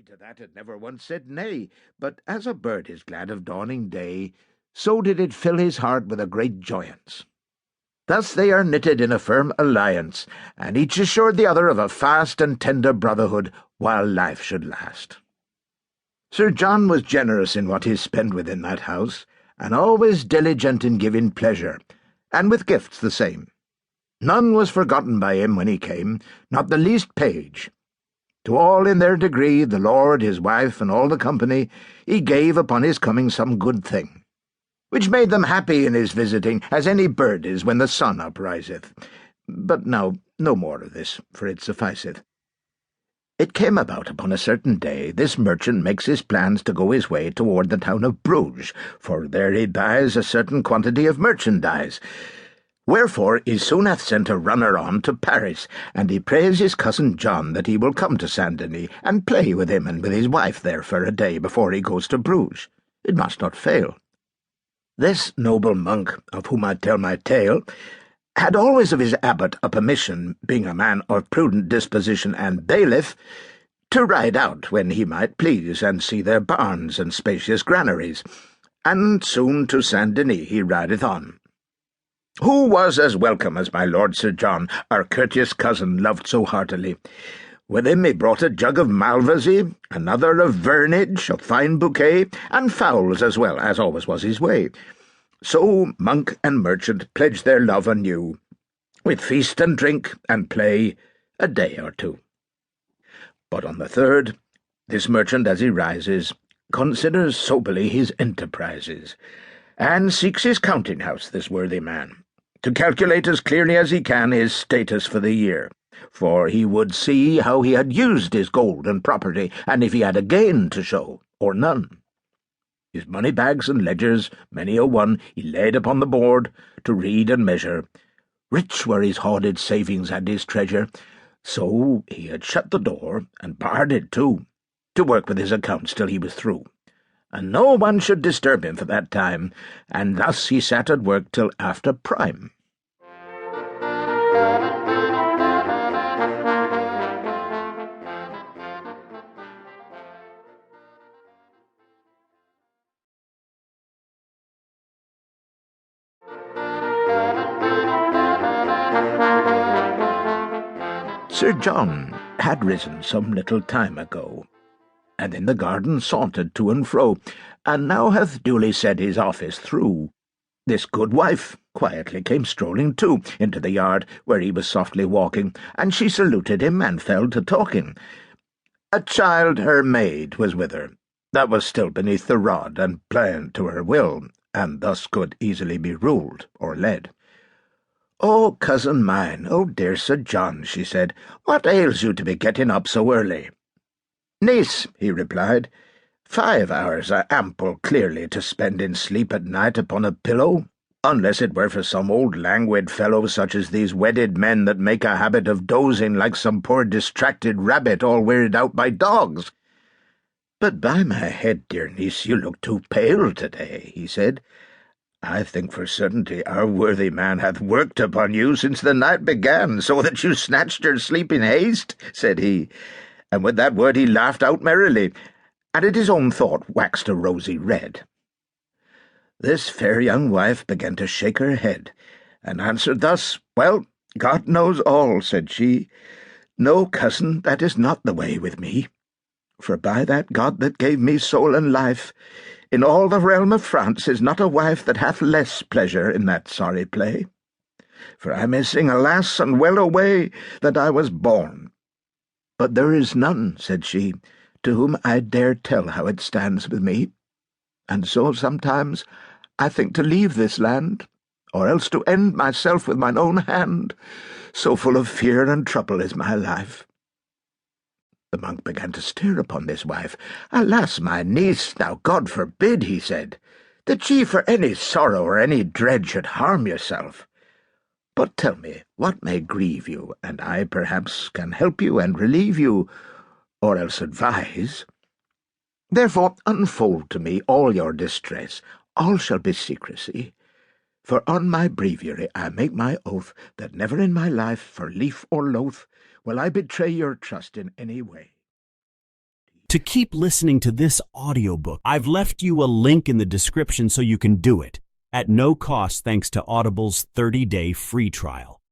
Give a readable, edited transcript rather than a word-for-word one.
to that it never once said nay, but as a bird is glad of dawning day, so did it fill his heart with a great joyance. Thus they are knitted in a firm alliance, and each assured the other of a fast and tender brotherhood while life should last. Sir John was generous in what he spent within that house, and always diligent in giving pleasure, and with gifts the same. None was forgotten by him when he came, not the least page. To all in their degree, the lord, his wife, and all the company, he gave upon his coming some good thing, which made them happy in his visiting, as any bird is when the sun upriseth. But now no more of this, for it sufficeth. It came about upon a certain day, this merchant makes his plans to go his way toward the town of Bruges, for there he buys a certain quantity of merchandise. Wherefore he soon hath sent a runner on to Paris, and he prays his cousin John that he will come to Saint-Denis, and play with him and with his wife there for a day before he goes to Bruges. It must not fail. This noble monk, of whom I tell my tale, had always of his abbot a permission, being a man of prudent disposition and bailiff, to ride out when he might please, and see their barns and spacious granaries, and soon to Saint-Denis he rideth on. Who was as welcome as my lord Sir John, our courteous cousin, loved so heartily. With him he brought a jug of Malvoisie, another of Vernage, a fine bouquet, and fowls as well, as always was his way. So monk and merchant pledged their love anew, with feast and drink and play a day or two. But on the third, this merchant, as he rises, considers soberly his enterprises, and seeks his counting-house, this worthy man, to calculate as clearly as he can his status for the year, for he would see how he had used his gold and property, and if he had a gain to show, or none. His money-bags and ledgers, many a one, he laid upon the board, to read and measure. Rich were his hoarded savings and his treasure, so he had shut the door, and barred it too, to work with his accounts till he was through, and no one should disturb him for that time, and thus he sat at work till after prime. Sir John had risen some little time ago, and in the garden sauntered to and fro, and now hath duly said his office through. This good wife quietly came strolling too into the yard, where he was softly walking, and she saluted him, and fell to talking. A child, her maid, was with her, that was still beneath the rod, and pliant to her will, and thus could easily be ruled or led. "Oh, cousin mine, oh dear Sir John," she said, "what ails you to be getting up so early?" "Niece," he replied, 5 hours are ample clearly to spend in sleep at night upon a pillow, unless it were for some old languid fellow such as these wedded men that make a habit of dozing like some poor distracted rabbit all wearied out by dogs." "But by my head, dear niece, you look too pale to-day," he said. "I think for certainty our worthy man hath worked upon you since the night began, so that you snatched your sleep in haste," said he, and with that word he laughed out merrily, and at his own thought waxed a rosy red. This fair young wife began to shake her head, and answered thus, "Well, God knows all," said she. "No, cousin, that is not the way with me. For by that God that gave me soul and life, in all the realm of France is not a wife that hath less pleasure in that sorry play. For I may sing, alas, and well away, that I was born. But there is none," said she, "to whom I dare tell how it stands with me. And so sometimes I think to leave this land, or else to end myself with mine own hand, so full of fear and trouble is my life." The monk began to stare upon this wife. "Alas, my niece, now God forbid," he said, "that ye for any sorrow or any dread should harm yourself. But tell me, what may grieve you, and I perhaps can help you and relieve you, or else advise. Therefore unfold to me all your distress. All shall be secrecy. For on my breviary I make my oath that never in my life, for lief or loath, will I betray your trust in any way. To keep listening to this audiobook, I've left you a link in the description so you can do it, at no cost thanks to Audible's 30-day free trial.